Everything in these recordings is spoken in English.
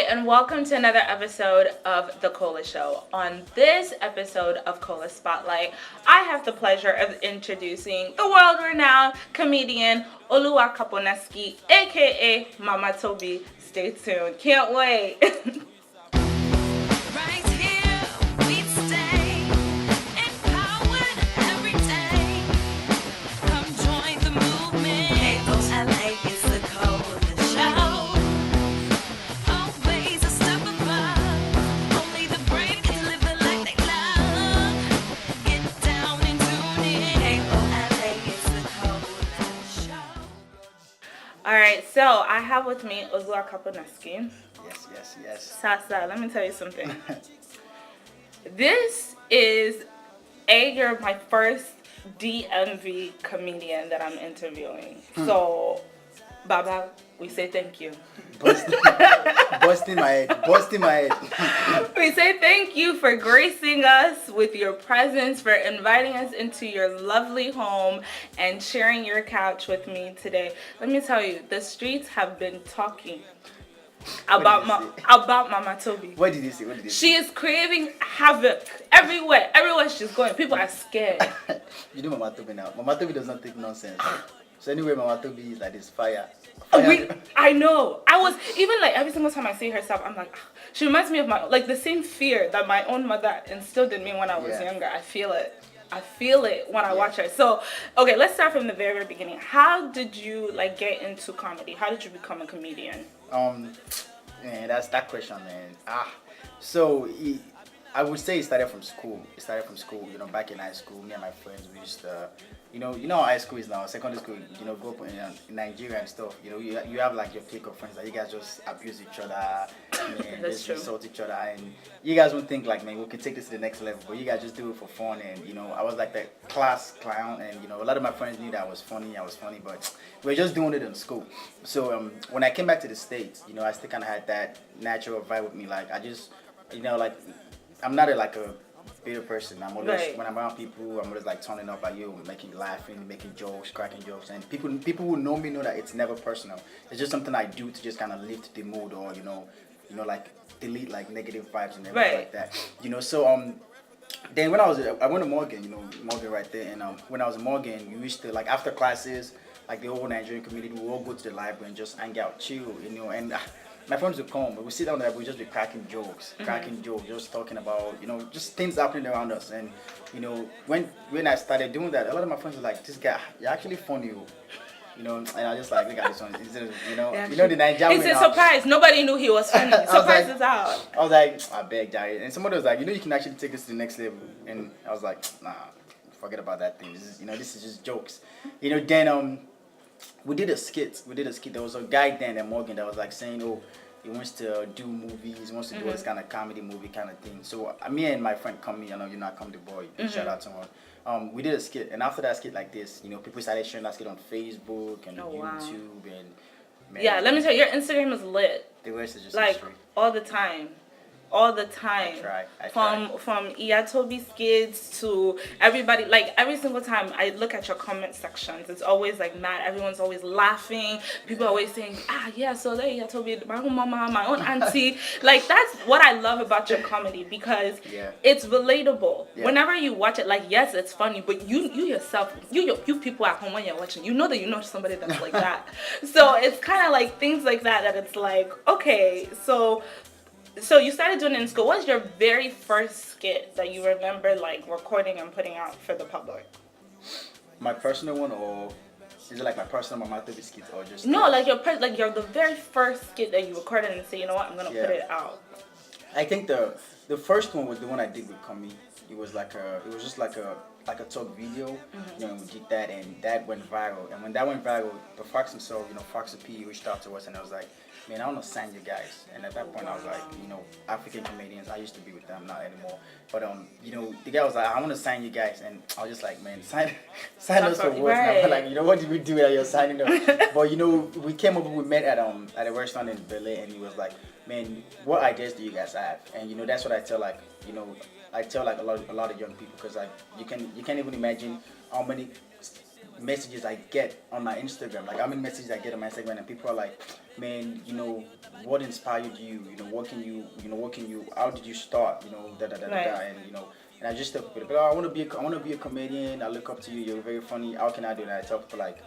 and welcome to another episode of The Cola Show. On this episode of Cola Spotlight, I have the pleasure of introducing the world-renowned comedian Oluwakaponeski, aka Mama Tobi. Stay tuned. Can't wait. Alright, so I have with me Oluwakaponeski. Yes. Sasa, let me tell you something. This is you're my first DMV comedian that I'm interviewing. So, Baba, we say thank you. Busting my head. We say thank you for gracing us with your presence, for inviting us into your lovely home and sharing your couch with me today. Let me tell you, the streets have been talking about Mama Tobi. What did you say? She is creating havoc everywhere. Everywhere she's going, people are scared. You know Mama Tobi now. Mama Tobi does not take nonsense. So anyway, Mama Tobi is like this fire. I know. I was even like every single time I see her stuff, I'm like, she reminds me of the same fear that my own mother instilled in me when I was younger. I feel it when I watch her. So, okay, let's start from the very, very beginning. How did you get into comedy? How did you become a comedian? Man, that's that question, man. So I would say it started from school. You know, back in high school, me and my friends, we used to, you know how high school is now, secondary school, you know, go up in Nigeria and stuff. You know, you have like your clique of friends that you guys just abuse each other, and just insult each other, and you guys don't think like, man, we can take this to the next level, but you guys just do it for fun. And you know, I was like the class clown, and you know, a lot of my friends knew that I was funny, but we were just doing it in school. So when I came back to the States, you know, I still kind of had that natural vibe with me. Like I just, you know, like I'm not a bitter person. I'm always when I'm around people, I'm always like turning up at you, laughing, making jokes, cracking jokes, and people who know me know that it's never personal. It's just something I do to just kind of lift the mood, or you know, like delete like negative vibes and everything like that. You know, so then when I went to Morgan, you know, Morgan right there, and when I was in Morgan, we used to like after classes, like the whole Nigerian community, we all go to the library and just hang out, chill, you know, and. My friends would come, but we sit down there, we just be cracking jokes, just talking about, you know, just things happening around us. And, you know, when I started doing that, a lot of my friends were like, this guy, you're actually funny, you know, and I just like, look at this one, you know, the Nigerian. It's a surprise. Nobody knew he was funny. Surprise is out. I was like, I beg, Jerry. And somebody was like, you know, you can actually take this to the next level. And I was like, nah, forget about that thing. This is just jokes. You know, then, we did a skit. There was a guy then at Morgan that was like saying, oh, he wants to do movies, he wants to do this kind of comedy movie kind of thing. So me and my friend Kami, I know you're not Comedy Boy, shout out to him. We did a skit, and after that skit like this, you know, people started sharing that skit on Facebook and YouTube and let me tell you, your Instagram is lit. The rest is just like history. all the time. I try. From Tobi skits to everybody, like every single time I look at your comment sections, it's always like mad. Everyone's always laughing. People are always saying, so there Tobi, my own mama, my own auntie. Like that's what I love about your comedy, because it's relatable. Whenever you watch it, like yes, it's funny, but you yourself, you people at home when you're watching, you know that you know somebody that's like that. So it's kind of like things like that it's like, okay, so you started doing it in school. What was your very first skit that you remember like recording and putting out for the public? My personal one, or is it like my personal Mama Tobi skit, or just no, like the very first skit that you recorded and say, you know what, I'm gonna put it out. I think the first one was the one I did with Kami. It was just like a talk video, you know, and we did that, and that went viral. And when that went viral, the Fox himself, you know, Fox P reached out to us, and I was like, man, I want to sign you guys. And at that point, I was like, you know, African comedians, I used to be with them, not anymore. But you know, the guy was like, I want to sign you guys, and I was just like, man, sign us for what? And I was like, you know, what did we do that you're signing us? But you know, we came over, we met at a restaurant in Berlin, and he was like, man, what ideas do you guys have? And you know, that's what I tell like, you know, I tell like a lot of young people, because like you can't even imagine how many messages I get on my Instagram. Like how many messages I get on my Instagram, and people are like, man, what inspired you? What can you? How did you start? Da da da da da, and And I just tell people, I want to be a comedian. I look up to you. You're very funny. How can I do that? I tell people like,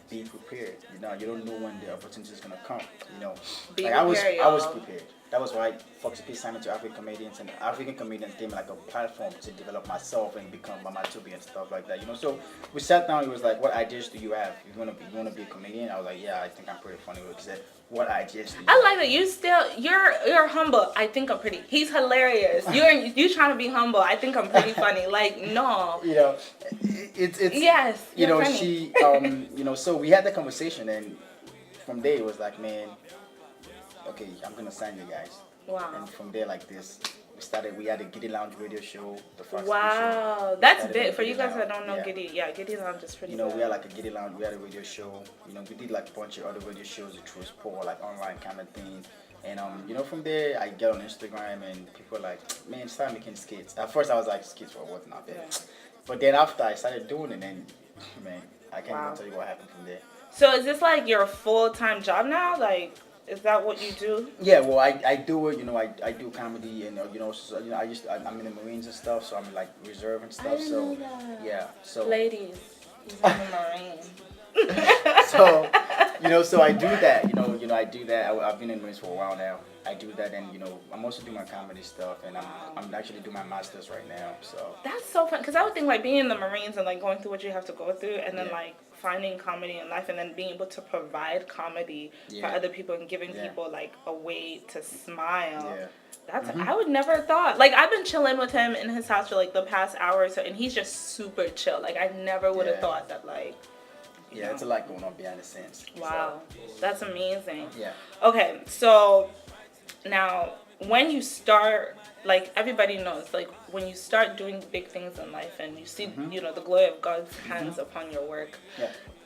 be prepared. You don't know when the opportunity is gonna come. Be like prepared, I was prepared. That was why Fox P signed me to African comedians, and African comedians gave me like a platform to develop myself and become Mama Tobi and stuff like that. So we sat down. It was like, what ideas do you have? You wanna be a comedian? I was like, yeah, I think I'm pretty funny. He said, what ideas do you I have? like that you're humble. I think I'm pretty. He's hilarious. You trying to be humble. I think I'm pretty funny. Like no. It's yes. Funny. She so we had that conversation, and from there it was like, man, okay, I'm gonna sign you guys. Wow. And from there, like this, we had a Giddy Lounge radio show, the first wow, that's big for you guys that don't know. Giddy Lounge is pretty big. We had like a Giddy Lounge, we had a radio show, we did like a bunch of other radio shows, the True Sport, like online kind of thing. And from there I get on Instagram and people are like, man, start making skits. At first I was like, skits for what, not bad. Yeah. But then after I started doing it, and man, I can't even tell you what happened from there. So is this like your full-time job now? Like, is that what you do? Yeah, well, I do it. I do comedy, and I'm in the Marines and stuff, so I'm like reserve and stuff. So yeah, so ladies, he's in the Marines. So I do that. I do that. I've been in Marines for a while now. I do that, and I'm also doing my comedy stuff, and I'm actually doing my masters right now. So that's so fun, because I would think like being in the Marines and like going through what you have to go through, and then like finding comedy in life, and then being able to provide comedy for other people and giving people like a way to smile. Yeah. That's I would never have thought. Like I've been chilling with him in his house for like the past hour or so, and he's just super chill. Like I never would have thought that like. Yeah, it's a lot going on behind the scenes. Wow, that's amazing. Yeah. Okay, so now when you start, like everybody knows, like when you start doing big things in life and you see, the glory of God's hands upon your work,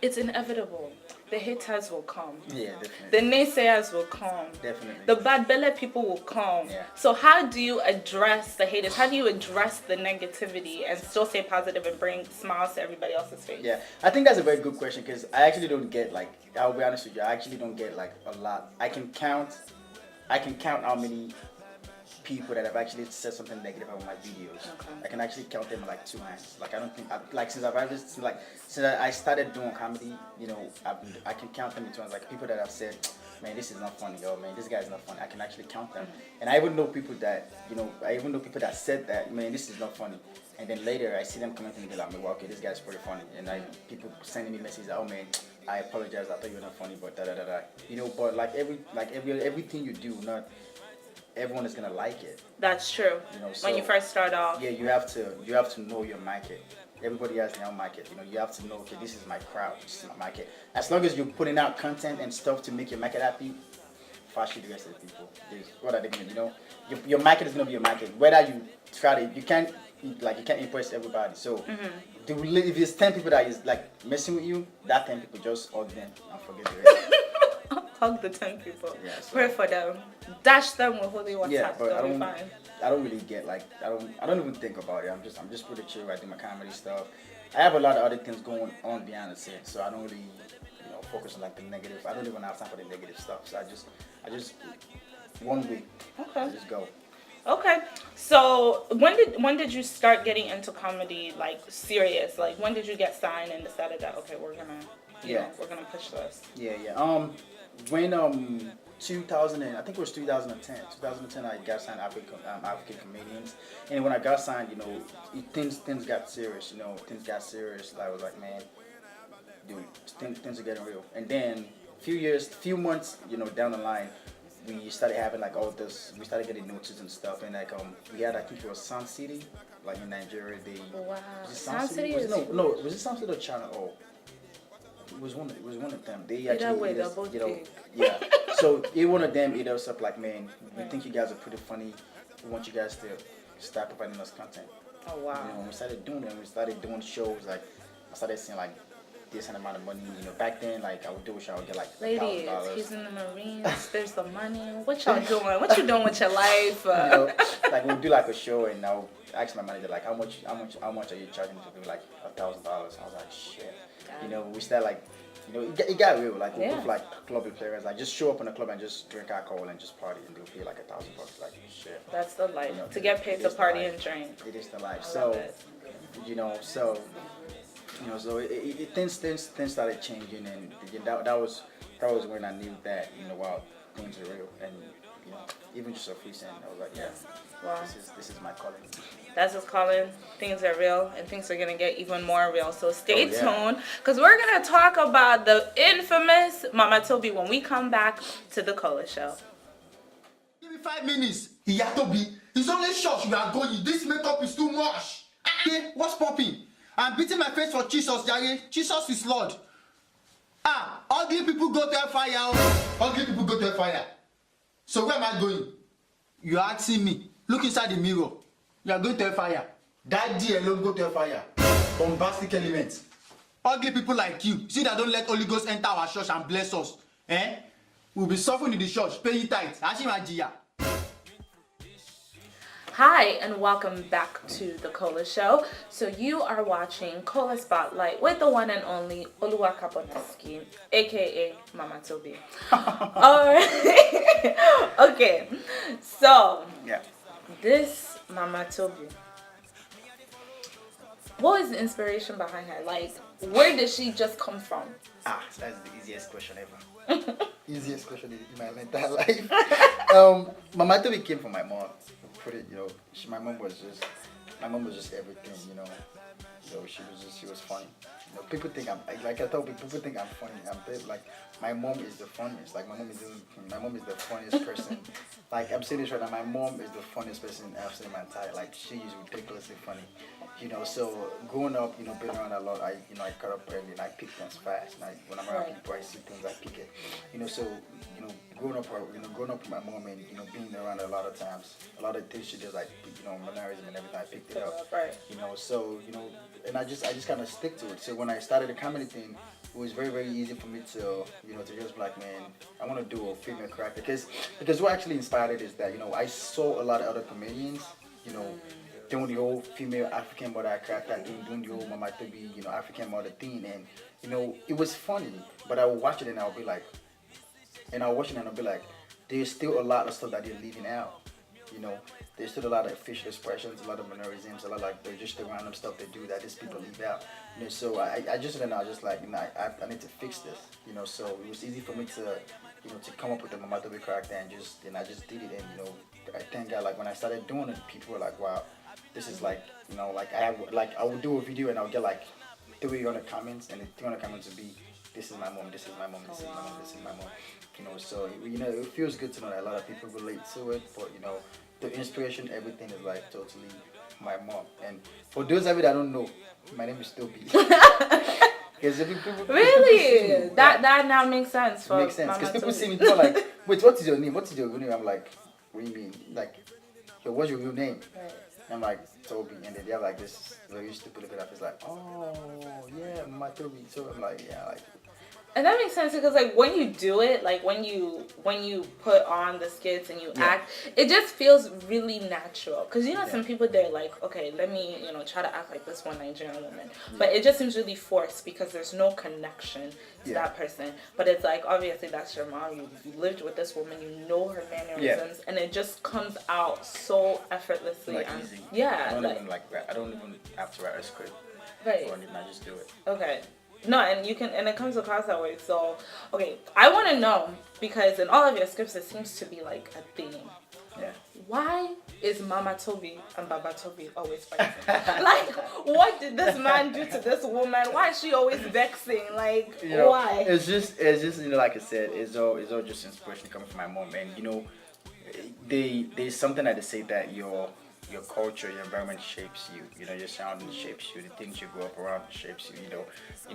it's inevitable. The haters will come. Yeah, definitely. The naysayers will come. Definitely. The bad belly people will come. Yeah. So how do you address the haters? How do you address the negativity and still stay positive and bring smiles to everybody else's face? Yeah, I think that's a very good question, because I actually don't get like, I'll be honest with you, I actually don't get like a lot. I can count how many people that have actually said something negative about my videos. Okay. I can actually count them like 2 hands. Like I don't think since I started doing comedy, I can count them in 2 hands. Like people that have said, man, this is not funny, or man, this guy's not funny. I can actually count them. And I even know people that said that, man, this is not funny. And then later I see them commenting and be like, well, okay, this guy's pretty funny. And people sending me messages, oh man, I apologize, I thought you were not funny, but da da da da. But like everything you do, not everyone is gonna like it. That's true. When you first start off. Yeah, you have to know your market. Everybody has their own market. You have to know, okay, this is my crowd, this is my market. As long as you're putting out content and stuff to make your market happy, fuck the rest of the people. What are they gonna do? Your market is gonna be your market. Whether you try to, you can't impress everybody. So if there's 10 people that is like messing with you, that 10 people, just hug them and forget the rest. Hug the 10 people. Yeah, so. Pray for them. Dash them with holy WhatsApp. Yeah, but they'll be fine. I don't really get like I don't even think about it. I'm just pretty chill. I do my comedy stuff. I have a lot of other things going on behind the scenes, so I don't really focus on like the negative. I don't even have time for the negative stuff. So I just 1 week. Okay. I just go. Okay. So when did you start getting into comedy like serious? Like when did you get signed and decided that okay, we're gonna push this? Yeah. When 2000 I think it was 2010 I got signed African Comedians, and when I got signed, things got serious. Things got serious. I was like, man, dude, things are getting real. And then few months down the line, we started having like all this. We started getting notices and stuff, and like we had, I think it was Sound City, like in Nigeria. Wow. Was it Sound City? Was it Sound City or Channel O? It was one of them. They actually hit us, yeah. So one of them hit us up like, man, we think you guys are pretty funny. We want you guys to start providing us content. Oh wow. When we started doing them, we started doing shows. Like I started seeing like decent amount of money. You know, back then, like I would do I would get like ladies, $1,000. he's in the Marines. There's the money. What y'all doing? What you doing with your life? You know, like we'll do like a show, and I'll ask my manager like, how much are you charging to do like $1,000? I was like, shit. You know, we start like, you know, it got real. Like we both like club players, like just show up in the club and just drink alcohol and just party, and they'll pay like $1,000. Like shit. That's the life. You know, to get paid to party and drink. It is the life. I love it. Things started changing, and that was when I knew that, you know, wow, things are real, and you know, even just a free cent, I was like, yeah, wow, this is my calling. That's his calling. Things are real, and things are gonna get even more real. So stay tuned, because we're gonna talk about the infamous Mama Tobi when we come back to the Cola Show. Give me 5 minutes. Tobi, it's only short you are going. This makeup is too much. Okay, what's popping? I'm beating my face for Jesus, Jare. Jesus is Lord. Ugly people go to fire. Ugly people go to fire. So where am I going? You're asking me. Look inside the mirror. You are going to fire. Daddy alone go to fire. Bombastic elements. Ugly people like you. See that don't let Holy Ghost enter our church and bless us. We'll be suffering in the church, paying tithes. Ashimajiya. Hi, and welcome back to the Cola Show. So you are watching Cola Spotlight with the one and only Oluwakaponeski, aka Mama Tobi. Alright. Okay. So this Mama Tobi, what was the inspiration behind her? Like, where did she just come from? That's the easiest question ever. Easiest question in my entire life. Mama Tobi came from my mom. You know, my mom was just everything, you know. So she was funny. You know, people think people think I'm funny. Like my mom is the funniest. Like my mom is the funniest person. Like I'm saying this right now, my mom is the funniest person I've seen in my entire life. She is ridiculously funny. You know, so growing up, you know, being around a lot, I cut up early and I pick things fast. And when I'm around people, I see things, I pick it. You know, so growing up with my mom and being around a lot of times, a lot of things she does, like mannerism and everything, I picked it up. Right. You know, so and I just kind of stick to it. So when I started the comedy thing, it was very, very easy for me to just be like, man, I want to do a female character because what actually inspired it is that I saw a lot of other comedians, doing the whole female African mother character, doing the whole Mama Tobi, African mother thing, and it was funny. But I would watch it and I'll be like, there's still a lot of stuff that they're leaving out. There's still a lot of facial expressions, a lot of mannerisms, a lot of they're just the random stuff they do that these people leave out. So I just like, I need to fix this. So it was easy for me to come up with the Mama Tobi character and I just did it. And I thank God, like when I started doing it, people were like, wow, this is like, I would do a video and I would get like 300 comments, and the 300 comments would be, this is my mom, this is my mom, this is my mom, this is my mom. So it feels good to know that a lot of people relate to it, but the inspiration, everything is like totally my mom. And for those of you that don't know, my name is Tobi. Really? That now makes sense. Makes sense because people see me, people are like, wait, what is your name? What is your real name? I'm like, what do you mean? Like, yo, what's your real name? Right. I'm like, Tobi, and then they have like this very stupid look at it. It's like, oh yeah, my Tobi. So I'm like, yeah, like. And that makes sense because like when you do it, like when you put on the skits and you act, it just feels really natural. Because some people, they're like, okay, let me try to act like this one Nigerian woman, but it just seems really forced because there's no connection to that person. But it's like, obviously that's your mom. You lived with this woman, you know her mannerisms, and it just comes out so effortlessly. Like easy. Yeah. I don't even have to write a script. Right. Or anything, I just do it. Okay. No, and it comes across that way. So, okay, I want to know, because in all of your scripts, it seems to be like a theme. Yeah. Why is Mama Tobi and Baba Tobi always fighting? Like, what did this man do to this woman? Why is she always vexing? Like, why? It's just like I said, it's all just inspiration coming from my mom, and there's something that they say that your culture, your environment shapes you. Your surroundings shapes you. The things you grow up around shapes you.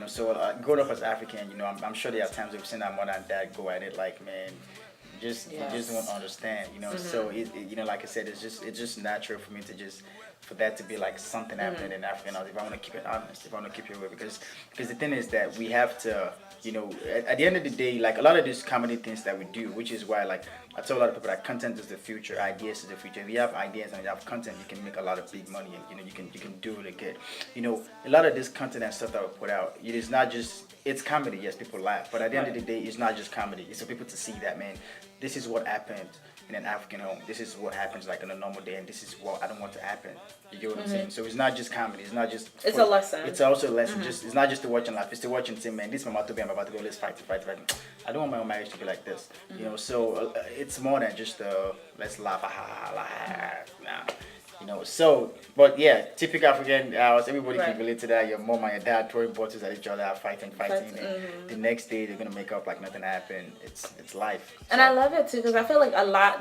So growing up as African, I'm sure there are times we've seen our mother and dad go at it like, man, just won't understand, you know. So you know, like I said, it's just natural for me to just for that to be like something happening in African art. If I want to keep it honest, if I want to keep it real, because the thing is that we have to, you know, at the end of the day, like a lot of these comedy things that we do, which is why like I tell a lot of people that content is the future, ideas is the future. If you have ideas and you have content, you can make a lot of big money, and you know you can do it good. You know, a lot of this content and stuff that we put out, it is not just it's comedy. Yes, people laugh, but at the end of the day, it's not just comedy. It's for people to see that, man, this is what happened in an African home. This is what happens like on a normal day, and this is what I don't want to happen. You get what I'm saying? So it's not just comedy. It's not just. It's a lesson. It's also a lesson. Just it's not just to watch and laugh. It's to watch and say, man, this Mama Tobi, I'm about to go. Let's fight. I don't want my own marriage to be like this. You know, so it's more than just let's laugh. Nah. You know, so, but yeah, typical African house, everybody can relate to that. Your mom and your dad throwing bottles at each other, fighting. And the next day, they're going to make up like nothing happened. It's life. And I love it too, because I feel like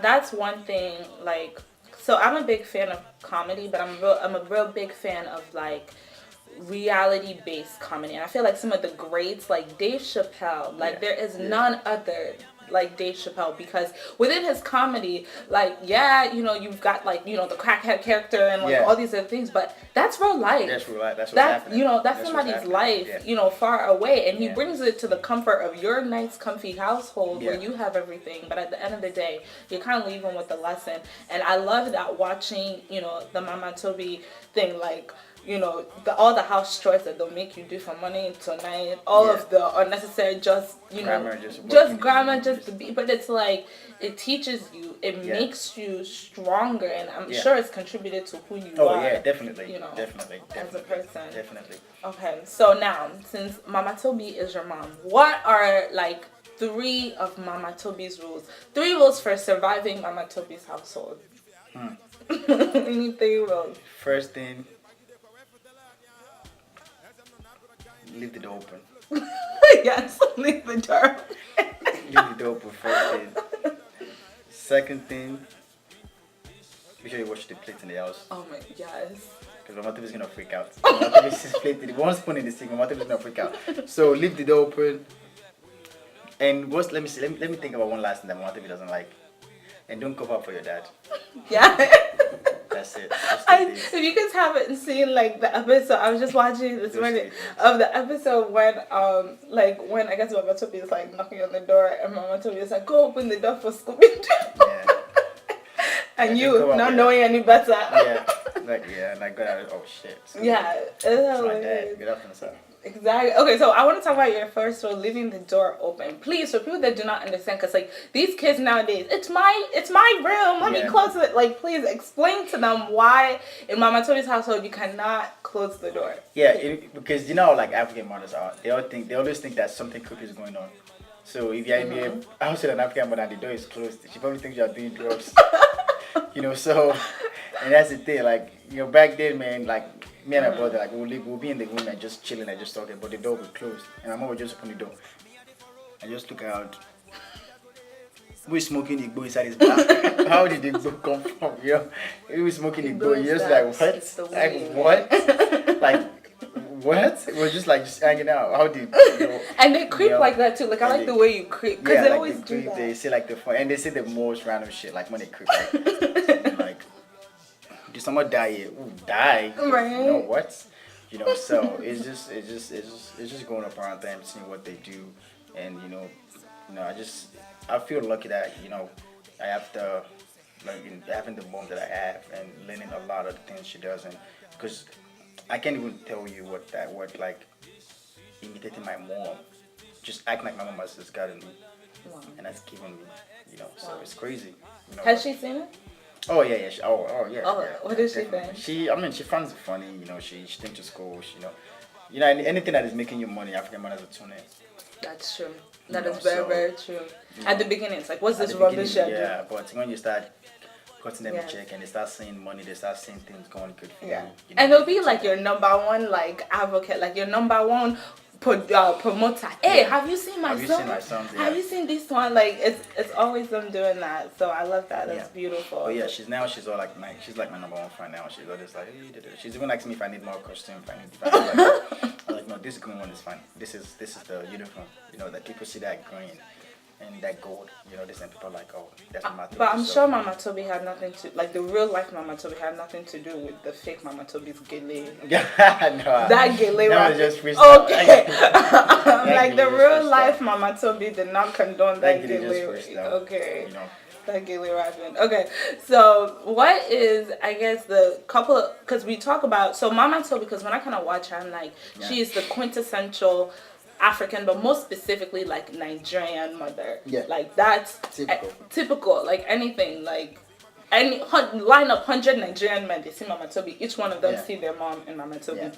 that's one thing, like, so I'm a big fan of comedy, but I'm a real big fan of like reality-based comedy. And I feel like some of the greats, like Dave Chappelle, like there is none other like Dave Chappelle, because within his comedy, like, you know, you've got like, you know, the crackhead character and like all these other things, but that's real life. That's real life. That's what's happening. You know, that's somebody's life, you know, far away, and he brings it to the comfort of your nice, comfy household where you have everything. But at the end of the day, you're kind of leaving with a lesson. And I love that watching, you know, the Mama Tobi thing, like, you know, all the house chores that they'll make you do from morning to night, all of the unnecessary grammar, just to be, but it's like, it teaches you, it makes you stronger, and I'm sure it's contributed to who you are. Oh yeah, definitely, you know, definitely, as a person. Definitely. Okay, so now, since Mama Tobi is your mom, what are like 3 of Mama Tobi's rules? 3 rules for surviving Mama Tobi's household. Any 3 rules? First thing, leave the door open. Yes, leave the door open. Leave the door open, first thing. Second thing, make sure you wash the plates in the house. Oh my, yes. Because Mama Tobi is going to freak out. Mama Tobi is plated. One spoon in the sink, Mama Tobi is going to freak out. So leave the door open. And let me think about one last thing that Mama Tobi doesn't like. And don't cover up for your dad. Yeah. That's it. If you guys haven't seen like the episode, I was just watching this morning of the episode when when I guess Mama Tobi is like knocking on the door, and Mama Tobi is like, go open the door for Scooby-Doo. Yeah. And you not knowing any better. And I got out. Oh shit. It's my dad. Get up and stuff. Exactly. Okay, so I want to talk about your first rule, leaving the door open. Please, for people that do not understand, because like these kids nowadays, it's my room. Let me close it. Like, please explain to them why in Mama Tobi's household you cannot close the door. Yeah, because you know, like African mothers are, they always think that something creepy is going on. So if you're in the house with an African mother and the door is closed, she probably thinks you're doing drugs. You know, so and that's the thing. Like, you know, back then, man, like. Me and my brother, like, we'll be in the room and just chilling and just talking, but the door will close. And my mom would just open the door. I just look out. Who is smoking Igbo inside his bag? How did the Igbo come from? You know, who is smoking Igbo? You're just like, what? Like, what? Like, what? It was just like just hanging out. How did you know? And they creep like that too. Like, I like the way you creep. Because they like always do that. They say like the fun, and they say the most random shit, like when they creep. Like, did someone die here? Ooh, die? Right. You know what? You know, so it's just going up around them, seeing what they do, and you know, I feel lucky that I have having the mom that I have and learning a lot of the things she does, and because I can't even tell you what like imitating my mom, just acting like my mom has just gotten me, and that's given me, so it's crazy. Has she seen it? Oh yeah. Yeah. Oh, what does she think? She finds it funny. She thinks it's cool. Anything that is making you money, African mothers are tuning in. That's true. That is very, very true. At the beginning, it's like, what's this rubbish? Yeah, but when you start cutting them a check and they start seeing money, they start seeing things going good for you. And it'll be like your number one like advocate, like your number one promoter. Hey, have you seen my song? Have you seen this one? Like it's always them doing that. So I love that. That's beautiful. But yeah, she's all like she's like my number one fan now. She's always like, hey, she's even asking me if I need more costume. I'm like, no, this green one is fine. This is the uniform. That people see that green and that gold. This and people are like, oh, that's Mama Tobi. But I'm sure Mama Tobi had nothing to, like, the real life Mama Tobi had nothing to do with the fake Mama Tobi's gele. That gele was just freestyle. Okay. Like the real life Mama Tobi did not condone that gele. Okay. That gele rapping. Okay. So what is, I guess, the couple, because we talk about, so Mama Tobi, because when I kind of watch her, I'm like, she is the quintessential African, but most specifically like Nigerian mother. Yeah. Like that's typical. Like anything, like any line up 100 Nigerian men, they see Mama Tobi. Each one of them see their mom in Mama Tobi. Yeah.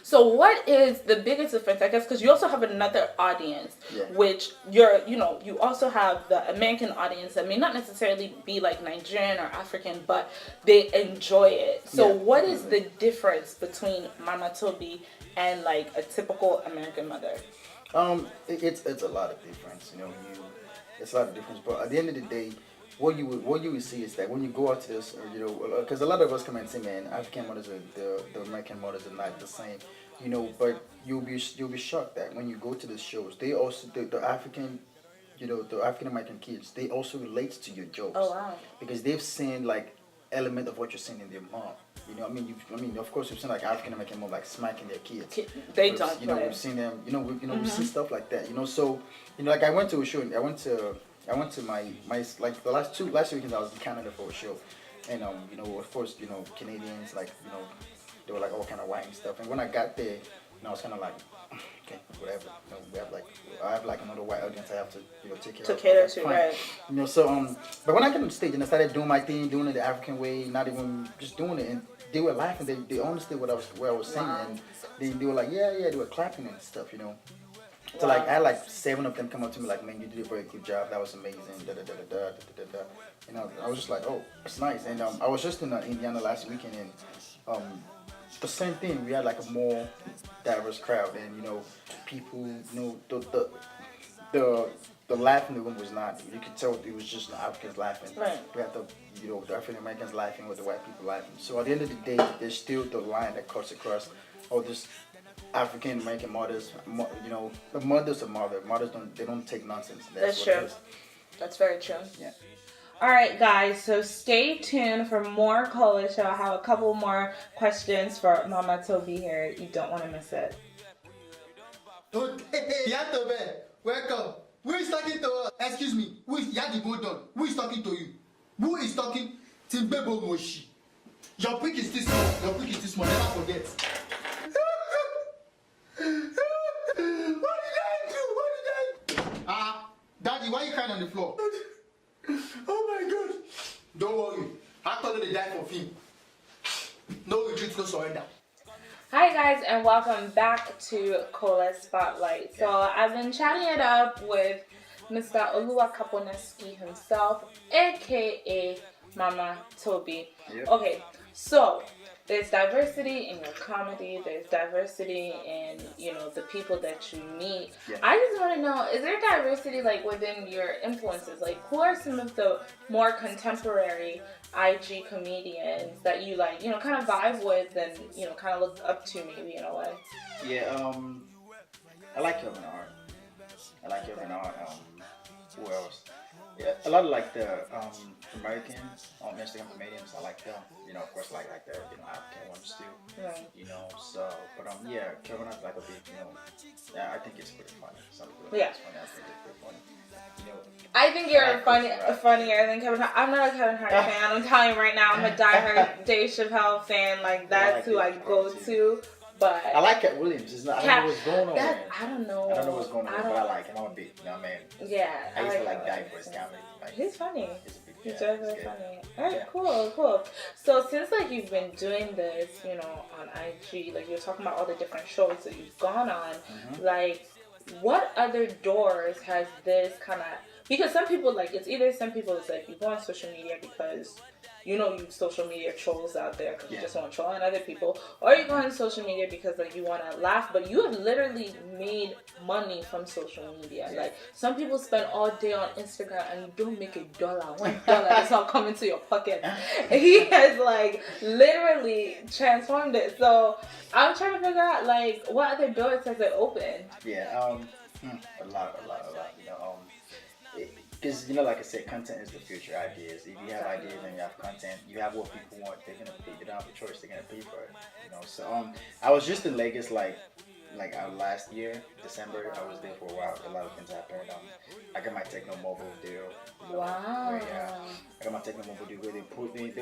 So what is the biggest difference? I guess because you also have another audience, which you also have the American audience that may not necessarily be like Nigerian or African, but they enjoy it. So what is the difference between Mama Tobi and like a typical American mother? It's a lot of difference. It's a lot of difference. But at the end of the day, what you would see is that when you go out to this, because a lot of us come and say, man, African mothers are the American mothers are not the same. But you'll be shocked that when you go to the shows, they also the African. The African American kids, they also relate to your jokes. Oh wow! Because they've seen like element of what you're seeing in their mom. Of course, we've seen like African American mom like smacking their kids. They don't. We've seen them. We see stuff like that. So, like I went to a show. I went to my like the last weekends I was in Canada for a show, and of course Canadians like they were like all kind of white and stuff. And when I got there, I was kind of like, okay, whatever. I have like another white audience I have to take care of. To cater to, right? But when I got on stage and I started doing my thing, doing it the African way, not even just doing it, and they were laughing. They understood what I was saying, and they were like, yeah, they were clapping and stuff, So like I had like 7 of them come up to me like, man, you did a very good job. That was amazing. I was just like, oh, it's nice. And I was just in Indiana last weekend, and the same thing. We had like a more diverse crowd, and people, the laugh in the room was not. You could tell it was just the Africans laughing. Right. We had the African Americans laughing with the white people laughing. So at the end of the day, there's still the line that cuts across all this African American mothers. The mothers are mothers don't take nonsense. That's true. That's very true. Yeah. All right, guys, so stay tuned for more Cola Show. I have a couple more questions for Mama Tobi here. You don't want to miss it. Yatobe, welcome. Who is talking to us? Excuse me. Who is Yadibodon? Who is talking to you? Who is talking? Timbebo Moshi. Your prick is this small. Never forget. What did I do? Daddy, why are you crying on the floor? Oh my God. Don't worry. I told you to die for him. No retreat, no surrender. Hi guys, and welcome back to Cola Spotlight. So I've been chatting it up with Mr. Oluwakaponeski himself, aka Mama Tobi. Yep. Okay, so there's diversity in your comedy, there's diversity in, the people that you meet. Yeah. I just want to know, is there diversity like within your influences? Like, who are some of the more contemporary IG comedians that you like, kind of vibe with and, kind of look up to maybe in a way? Yeah, I like Kevin Hart. Who else? Yeah, a lot of like the American Instagram comedians. I like them. Of course, like the African ones too. Right. So, but yeah, Kevin Hart's like a big. Yeah, I think it's pretty funny. Some people Yeah. it's funny. I think it's pretty funny. I think you're funnier than Kevin Hart. I'm not a Kevin Hart fan. I'm telling you right now, I'm a diehard Dave Chappelle fan. Like that's who I go to. But I like Cat Williams. I don't know what's going on. I don't know what's going on, but I like him. I'm a big, man. Yeah. I used to die for his comedy. He's funny. He's very, very funny. Alright, cool. So since you've been doing this, on IG, you're talking about all the different shows that you've gone on, what other doors has this kind of, because some people it's either some people it's you go on social media because you social media trolls out there because you just want to troll on other people, or you go on social media because you want to laugh, but you have literally made money from social media. Some people spend all day on Instagram and you don't make $1 that's not coming to your pocket. He has literally transformed it. So I'm trying to figure out what other doors has it opened. Yeah, a lot. because you know, like I said, content is the future. Ideas. If you have ideas and you have content, you have what people want. They're gonna pay. They don't have a choice. They're gonna pay for it. You know. So I was just in Lagos like last year, December. I was there for a while. A lot of things happened. I got my techno mobile deal. Wow. Yeah. I got my techno mobile deal where they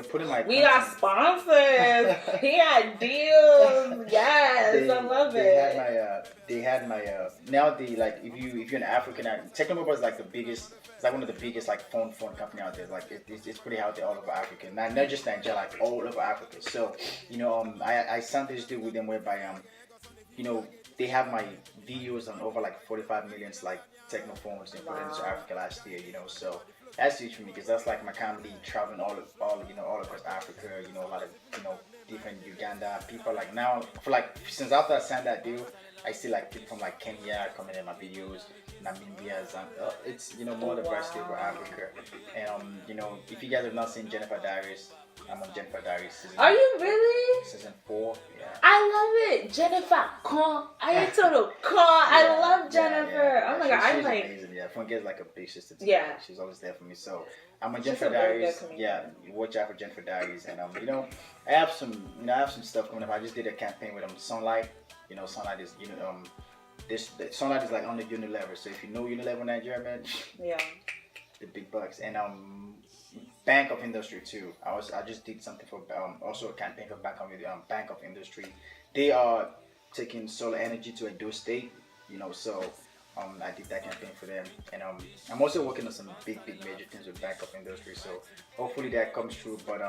put in my. We got sponsors. He had deals. Yes, I love it. They had my now the like if you're an African, techno mobile is like the biggest. It's like one of the biggest like phone company out there. Like it's pretty out there all over Africa. Not just Nigeria, like all over Africa. So you know I signed this deal with them whereby you know. They have my videos on over like 45 million like techno phones and put into Africa last year, you know. So that's huge for me because that's like my comedy traveling all across Africa. You know, a lot of different Uganda people. Like now, for like since after I signed that deal, I see like people from like Kenya coming in my videos, Namibia, Zambia. It's more diversity over Africa. And you know, if you guys have not seen Jennifer Diaries. I'm on Jennifer Diaries. Are you really? Season 4, yeah. I love it. Jennifer, come. I told come. I love Jennifer. Oh my God, I'm like. Amazing, yeah. Funke like a big sister to me. Yeah. She's always there for me. So I'm on Jennifer Diaries. Yeah, watch out for Jennifer Diaries. And I have some stuff coming up. I just did a campaign with Sunlight. Sunlight is Sunlight is like on the Unilever. So if you know Unilever Nigeria, man, yeah, the big bucks. And Bank of Industry too. I just did something for also a campaign for Bank of Industry. They are taking solar energy to Edo State, so I did that campaign for them, and I'm also working on some big major things with Bank of Industry. So hopefully that comes true. But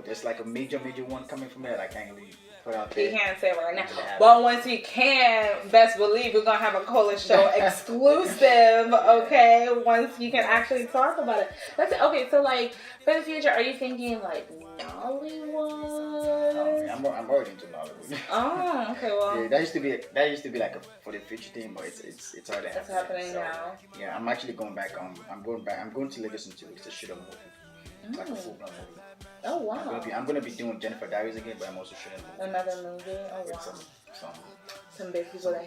there's like a major one coming from there that I can't really put out there. He can't say right now. But once he can, best believe we're gonna have a Cola Show exclusive. Okay, once you can actually talk about it. That's it. Okay, so like for the future, are you thinking like Nollywood? I'm already into Nollywood. Oh, okay. Well, yeah, that used to be like a for the future thing, but it's already happening. It's happening so, now. Yeah, I'm actually going back. I'm going to Lagos in 2 weeks to shoot a movie, like a full-blown movie. Oh wow! I'm gonna be doing Jennifer Diaries again, but I'm also shooting another movie. Oh wow! Some big people that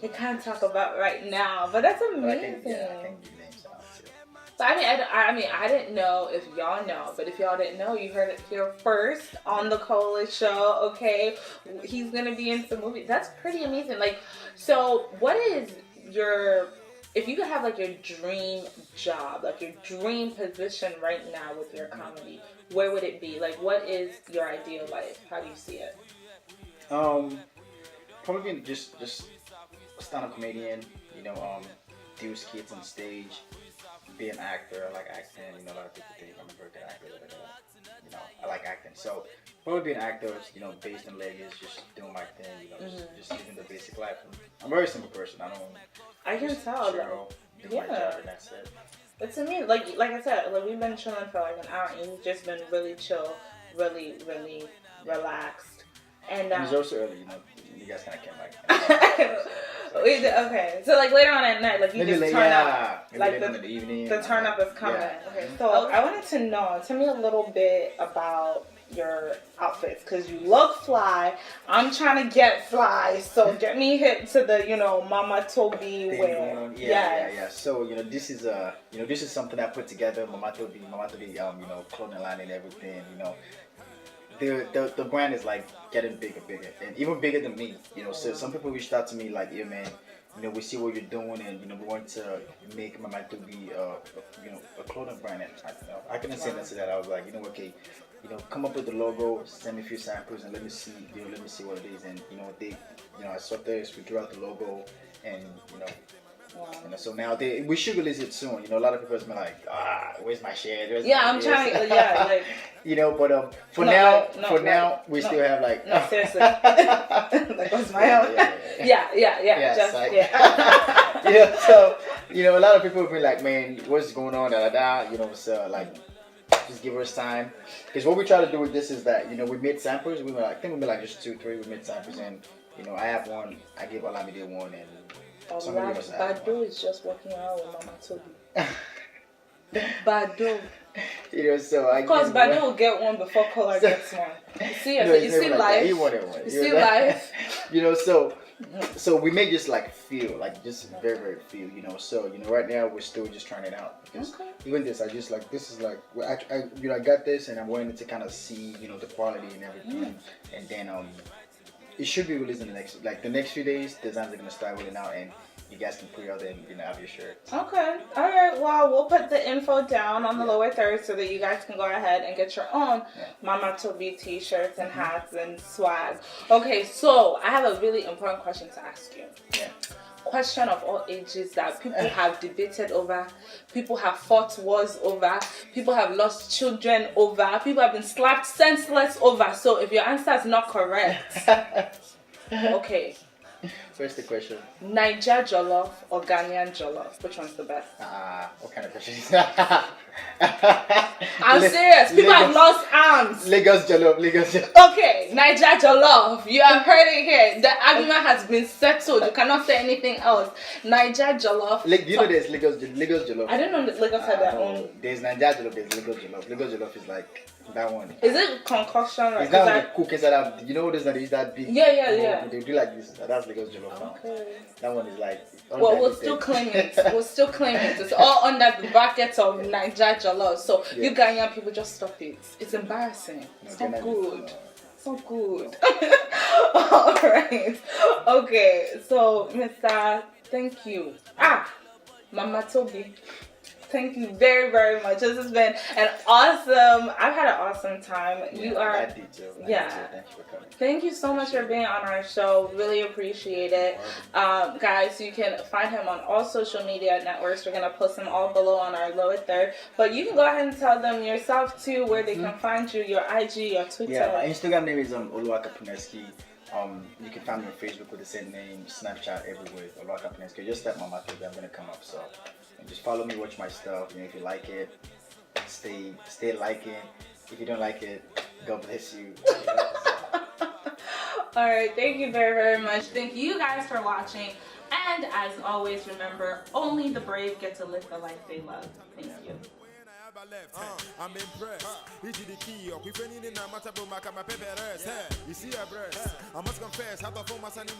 he can't talk about right now, but that's amazing. I can give names out too. So I mean, I didn't know if y'all know, but if y'all didn't know, you heard it here first on the Cola Show. Okay, he's gonna be in some movies. That's pretty amazing. Like, so what is if you could have like your dream job, like your dream position right now with your comedy, where would it be? Like, what is your ideal life? How do you see it? Probably just stand-up comedian. Do skits on stage, be an actor. I like acting. A lot of people think I'm a very good actor. I like acting. So probably be an actor. Based in Lagos, just doing my thing. Just living the basic life. I'm a very simple person. I can tell. Do my job and that's it. But to me, like I said, like we've been chilling for like an hour, and you've just been really chill, really relaxed. And it was also early, you guys kind of came like. Okay, so like later on at night, like you maybe just turn up, like in the evening. The turn up is coming. Yeah. Okay, so I wanted to know. Tell me a little bit about your outfits because you look fly. I'm trying to get fly, so get me hit to the Mama Tobi wear. Yeah. So this is something I put together. Mama Tobi, clothing line and everything. The brand is like getting bigger, and even bigger than me. So some people reached out to me like, yeah, man. We see what you're doing, and we want to make Mama Tobi, a clothing brand. And I couldn't say nothing to that. I was like, okay, come up with the logo, send me a few samples, and let me see what it is. And I saw this, we drew out the logo, and so now we should release it soon. A lot of people have been like, where's my share? I'm trying. But for now, we still have like. No, seriously. Like, what's my own? Yeah. So a lot of people have been like, man, what's going on? So like, just give us time. Because what we try to do with this is that we made samples. We were like, I think we made like just 2-3. We made samples, and I have one. I gave Olamide one, and. Badu is just working out with Mama Tobi. Badu. So I. Of course, Badu will get one before Color gets one. You see life. You see life. So we may just like feel like just very very feel, So right now we're still just trying it out because even this, I just like this is like I got this and I'm wanting to kind of see the quality and everything, and then it should be released in the next few days. Designs are gonna start rolling out and you guys can pre-order and have your shirt. Okay. All right. Well, we'll put the info down on the lower third so that you guys can go ahead and get your own Mama Tobi t-shirts and hats and swag. Okay. So I have a really important question to ask you. Yeah. Question of all ages that people have debated over, people have fought wars over, people have lost children over, people have been slapped senseless over. So if your answer is not correct, okay. First the question. Niger jollof or Ghanaian jollof? Which one's the best? What kind of question is that? I'm serious. People have lost arms. Lagos jollof. Okay, Niger jollof. You have heard it here. The argument has been settled. You cannot say anything else. Niger jollof. Do you know there's Lagos jollof? I didn't know that Lagos had their own. There's Niger jollof, there's Lagos jollof. Lagos jollof is like that one. Is it concoction? Right? It's not like cook inside that. You know, there's that is that big. Yeah. They do like this. That's Lagos jollof. Okay. That one is like. Well, we'll still claim it. It's all under the bracket of Niger jollof. So you Ghanaian people, just stop it. It's embarrassing. It's not good. It's not good. All right. Okay. So, Mr. Thank you. Mama Tobi. Thank you very, very much. This has been an awesome. I've had an awesome time. You are. I did too. Thank you for coming. Thank you so much for being on our show. Really appreciate it. Guys, you can find him on all social media networks. We're going to post them all below on our lower third. But you can go ahead and tell them yourself too where they can find you, your IG, your Twitter. Yeah, my Instagram name is Oluwakaponeski. You can find me on Facebook with the same name, Snapchat, everywhere, Oluwakaponeski. Just type Mama Tobi, I'm going to come up. So just follow me, watch my stuff. If you like it, stay liking. If you don't like it, God bless you. Alright, thank you very, very much. Thank you guys for watching. And as always, remember, only the brave get to live the life they love. Thank you. I'm impressed. This is the key. You see a breast. I must confess, how the form my son in